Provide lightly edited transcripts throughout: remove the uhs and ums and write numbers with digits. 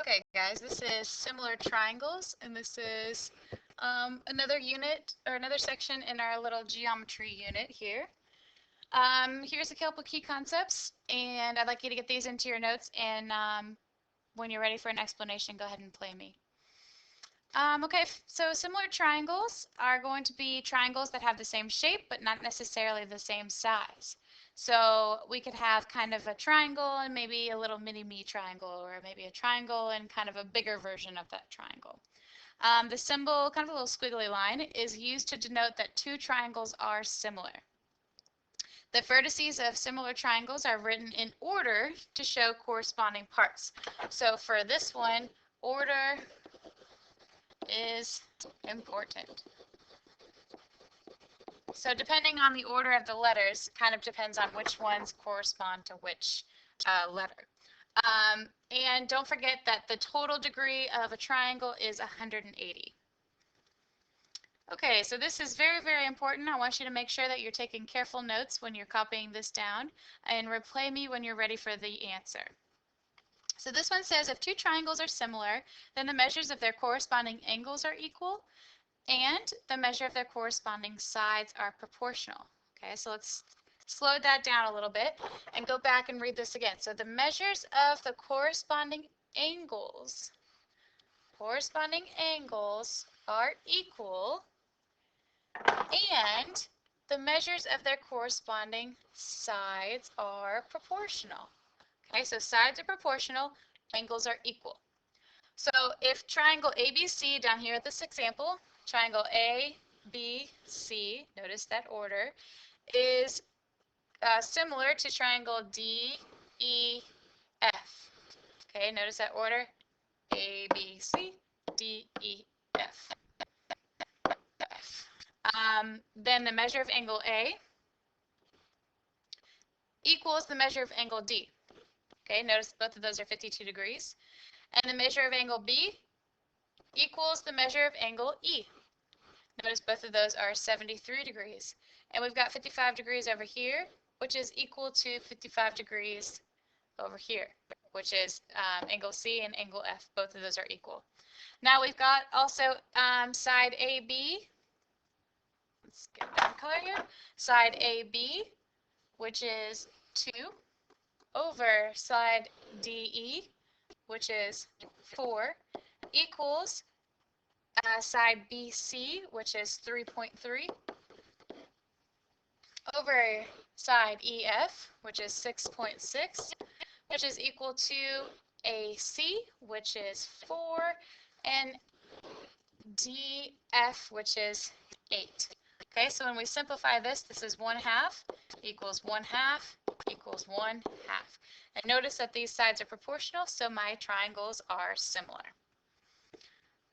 Okay, guys, this is similar triangles, and this is another unit or another section in our little geometry unit here. Here's a couple key concepts, and I'd like you to get these into your notes, and when you're ready for an explanation, go ahead and play me. Okay, so similar triangles are going to be triangles that have the same shape, but not necessarily the same size. So we could have kind of a triangle and maybe a little mini-me triangle, or maybe a triangle and kind of a bigger version of that triangle. The symbol, kind of a little squiggly line, is used to denote that two triangles are similar. The vertices of similar triangles are written in order to show corresponding parts. So for this one, order is important. So depending on the order of the letters, kind of depends on which ones correspond to which letter. And don't forget that the total degree of a triangle is 180. Okay, so this is very, very important. I want you to make sure that you're taking careful notes when you're copying this down, and replay me when you're ready for the answer. So this one says if two triangles are similar, then the measures of their corresponding angles are equal, and the measure of their corresponding sides are proportional. Okay, so let's slow that down a little bit and go back and read this again. So the measures of the corresponding angles are equal, and the measures of their corresponding sides are proportional. Okay, so sides are proportional, angles are equal. So if triangle ABC down here at this example, triangle ABC, notice that order, is similar to triangle DEF. Okay, notice that order, ABC, DEF. Then the measure of angle A equals the measure of angle D. Okay, notice both of those are 52 degrees. And the measure of angle B equals the measure of angle E. Notice both of those are 73 degrees. And we've got 55 degrees over here, which is equal to 55 degrees over here, which is angle C and angle F. Both of those are equal. Now we've got also side AB. Let's get that color here. Side AB, which is 2, over side DE, which is 4, equals side BC, which is 3.3, over side EF, which is 6.6, which is equal to AC, which is 4, and DF, which is 8. Okay, so when we simplify this, this is 1/2 equals 1/2 equals 1/2. And notice that these sides are proportional, so my triangles are similar.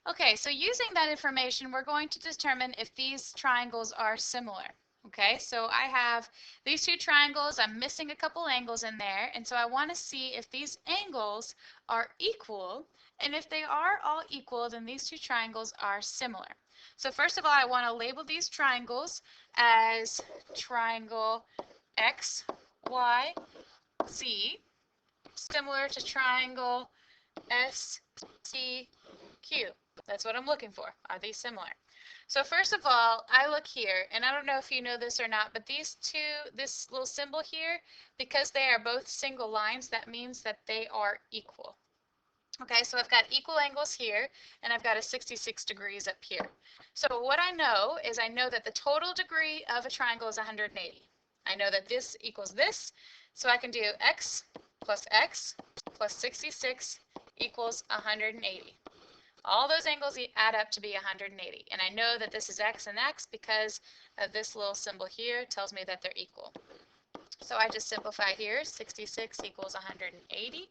Okay, so using that information, we're going to determine if these triangles are similar. Okay, so I have these two triangles. I'm missing a couple angles in there, and so I want to see if these angles are equal, and if they are all equal, then these two triangles are similar. So first of all, I want to label these triangles as triangle XYZ, similar to triangle STQ. That's what I'm looking for. Are these similar? So first of all, I look here, and I don't know if you know this or not, but these two, this little symbol here, because they are both single lines, that means that they are equal. Okay, so I've got equal angles here, and I've got a 66 degrees up here. So what I know is I know that the total degree of a triangle is 180. I know that this equals this, so I can do x plus 66 equals 180. All those angles add up to be 180, and I know that this is x and x because of this little symbol here tells me that they're equal. So I just simplify here, 66 equals 180,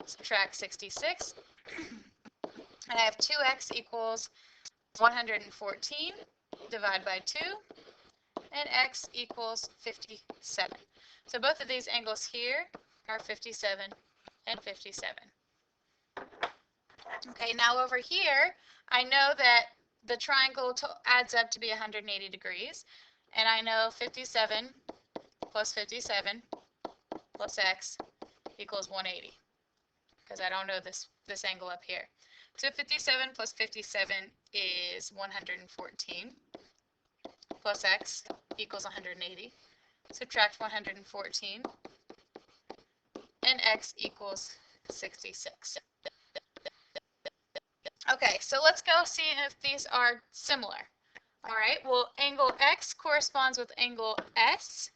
subtract 66, and I have 2x equals 114, divide by 2, and x equals 57. So both of these angles here are 57 and 57. Okay, now over here, I know that the triangle adds up to be 180 degrees, and I know 57 plus 57 plus x equals 180. because I don't know this angle up here. So 57 plus 57 is 114 plus x equals 180. Subtract 114 and x equals 66. Okay, so let's go see if these are similar. All right, well, angle x corresponds with angle S.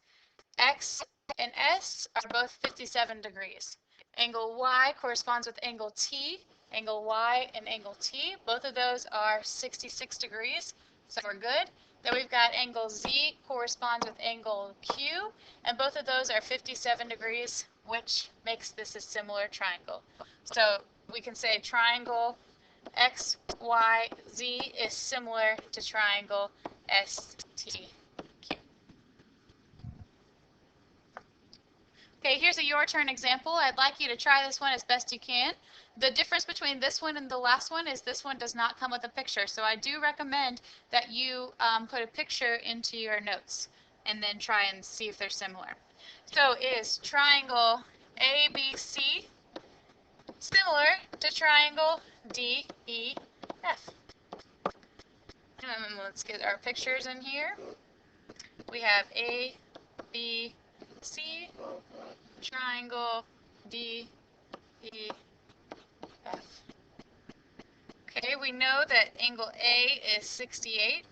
X and S are both 57 degrees. Angle Y corresponds with angle T. Angle Y and angle T, both of those are 66 degrees, so we're good. Then we've got angle Z corresponds with angle Q, and both of those are 57 degrees, which makes this a similar triangle. So we can say triangle X, Y, Z is similar to triangle S, T, Q. Okay, here's a your turn example. I'd like you to try this one as best you can. The difference between this one and the last one is this one does not come with a picture. So I do recommend that you put a picture into your notes and then try and see if they're similar. So is triangle ABC similar to triangle DEF? Let's get our pictures in here. We have A, B, C, triangle D, E, F. Okay, we know that angle A is 68.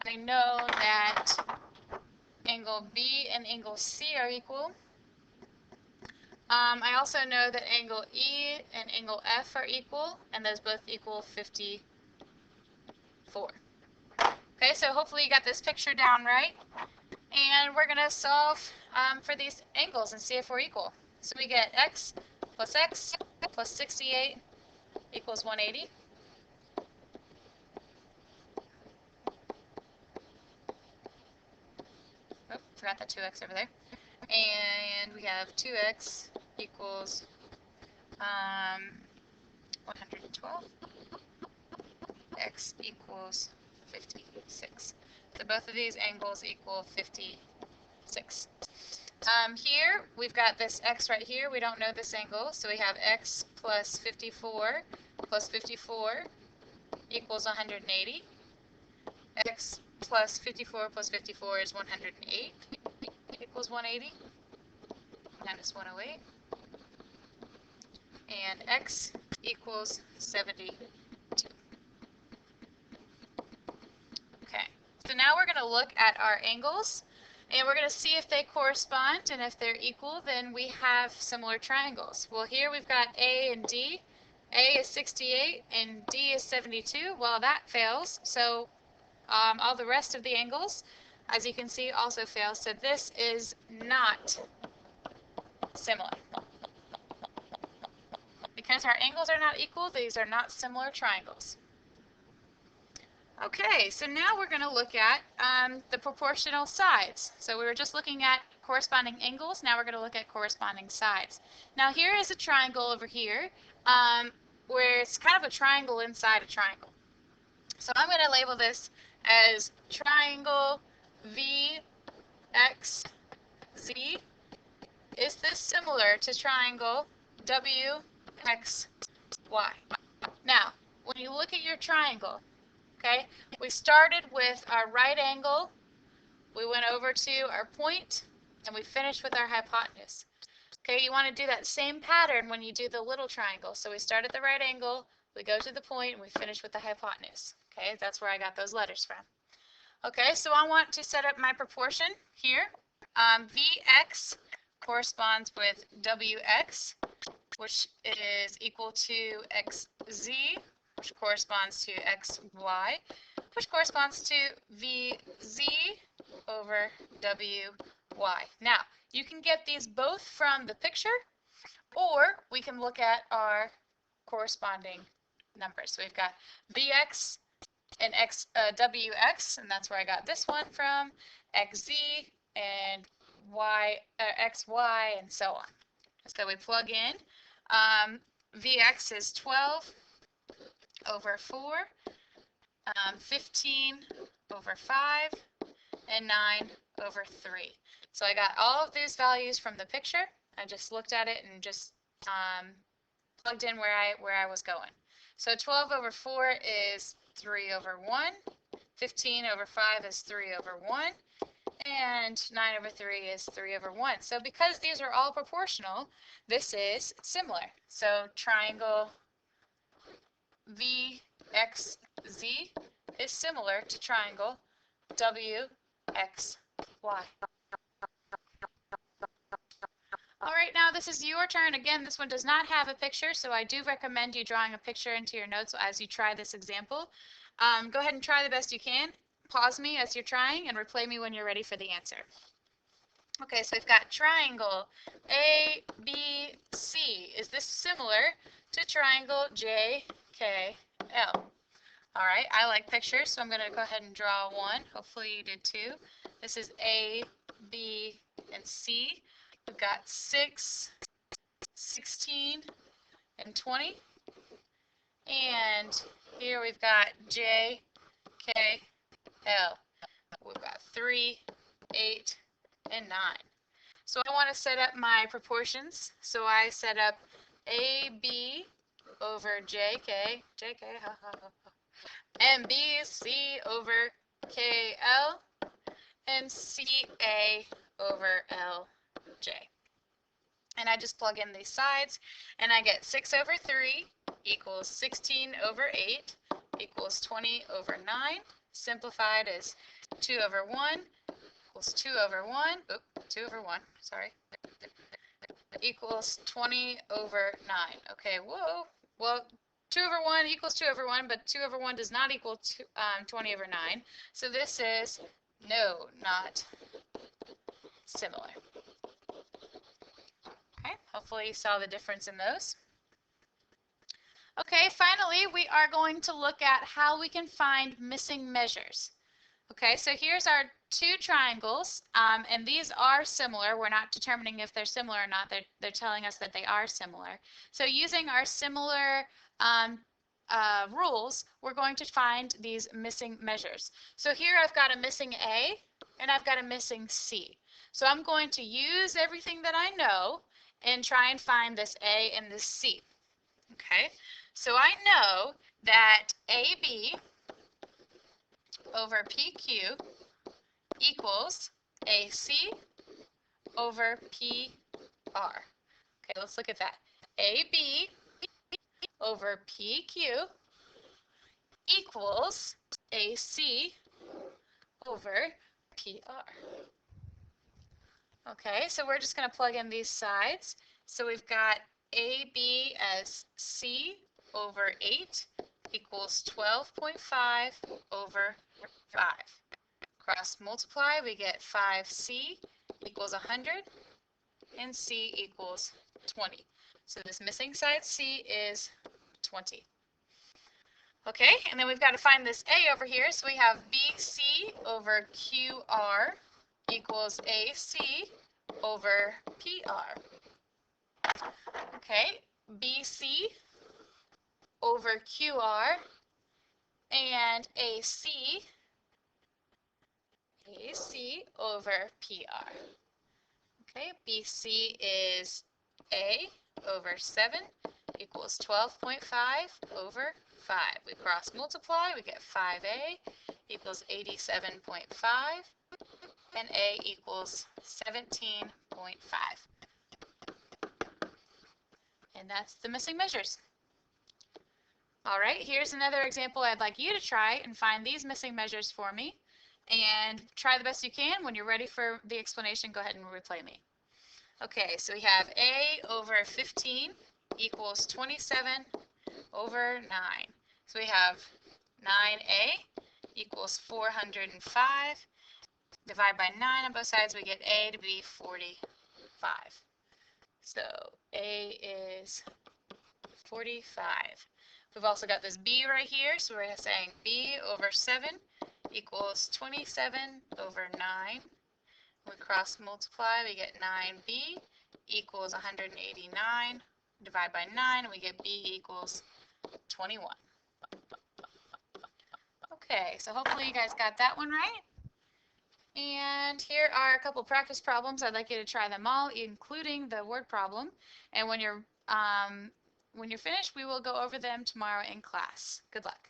I know that angle B and angle C are equal. I also know that angle E and angle F are equal, and those both equal 54. Okay, so hopefully you got this picture down right. And we're going to solve for these angles and see if we're equal. So we get x plus 68 equals 180. Oh, forgot that 2x over there. And we have 2x equals 112. X equals 56. So both of these angles equal 56. Here we've got this x right here. We don't know this angle, so we have x plus 54 equals 180. X plus 54 is 108 equals 180 minus 108. And x equals 72. Okay, so now we're going to look at our angles, and we're going to see if they correspond, and if they're equal, then we have similar triangles. Well, here we've got A and D. A is 68 and D is 72. Well, that fails, so all the rest of the angles, as you can see, also fail. So this is not similar. Because our angles are not equal, these are not similar triangles. Okay, so now we're going to look at the proportional sides. So we were just looking at corresponding angles. Now we're going to look at corresponding sides. Now here is a triangle over here where it's kind of a triangle inside a triangle. So I'm going to label this as triangle VXZ. Is this similar to triangle WXY? Now, when you look at your triangle, okay, we started with our right angle, we went over to our point, and we finished with our hypotenuse. Okay, you want to do that same pattern when you do the little triangle. So we start at the right angle, we go to the point, and we finish with the hypotenuse. Okay, that's where I got those letters from. Okay, so I want to set up my proportion here. Vx corresponds with Wx, which is equal to xz, which corresponds to xy, which corresponds to vz over wy. Now, you can get these both from the picture, or we can look at our corresponding numbers. So we've got vx and wx, and that's where I got this one from, xz and xy, and so on. So we plug in. Vx is 12 over 4, 15 over 5, and 9 over 3. So I got all of these values from the picture. I just looked at it and just plugged in where I was going. So 12 over 4 is 3 over 1. 15 over 5 is 3 over 1. And 9 over 3 is 3 over 1. So because these are all proportional, this is similar. So triangle VXZ is similar to triangle WXY. All right, now this is your turn. Again, this one does not have a picture, so I do recommend you drawing a picture into your notes as you try this example. Go ahead and try the best you can. Pause me as you're trying and replay me when you're ready for the answer. Okay, so we've got triangle ABC. Is this similar to triangle JKL? All right, I like pictures, so I'm going to go ahead and draw one. Hopefully you did too. This is A, B, and C. We've got 6, 16, and 20. And here we've got J, K, L. We've got 3, 8, and 9. So I want to set up my proportions. So I set up AB over JK, and BC over KL, and CA over LJ. And I just plug in these sides, and I get 6 over 3 equals 16 over 8 equals 20 over 9. Simplified is 2 over 1 equals 2 over 1. Oop, 2 over 1, sorry. Equals 20 over 9. Okay, whoa. Well, 2 over 1 equals 2 over 1, but 2 over 1 does not equal 20 over 9. So this is, no, not similar. Okay, hopefully you saw the difference in those. Okay, finally, we are going to look at how we can find missing measures. Okay, so here's our two triangles, and these are similar. We're not determining if they're similar or not. They're telling us that they are similar. So using our similar rules, we're going to find these missing measures. So here I've got a missing A, and I've got a missing C. So I'm going to use everything that I know and try and find this A and this C. Okay, so I know that AB over PQ equals AC over PR. Okay, let's look at that. AB over PQ equals AC over PR. Okay, so we're just going to plug in these sides. So we've got AB as C over 8 equals 12.5 over 5. Cross multiply, we get 5C equals 100, and C equals 20. So this missing side C is 20. Okay, and then we've got to find this A over here. So we have BC over QR equals AC over PR. Okay, BC over QR and AC over PR. Okay, BC is A over 7 equals 12.5 over 5. We cross multiply, we get 5A equals 87.5, and A equals 17.5. And that's the missing measures. All right, here's another example I'd like you to try and find these missing measures for me. And try the best you can. When you're ready for the explanation, go ahead and replay me. Okay, so we have A over 15 equals 27 over 9. So we have 9A equals 405. Divide by 9 on both sides, we get A to be 45. So A is 45. We've also got this B right here, so we're saying B over 7 equals 27 over 9. We cross multiply, we get 9B equals 189. Divide by 9, we get B equals 21. Okay, so hopefully you guys got that one right. And here are a couple practice problems. I'd like you to try them all, including the word problem. And when you're When you're finished, we will go over them tomorrow in class. Good luck.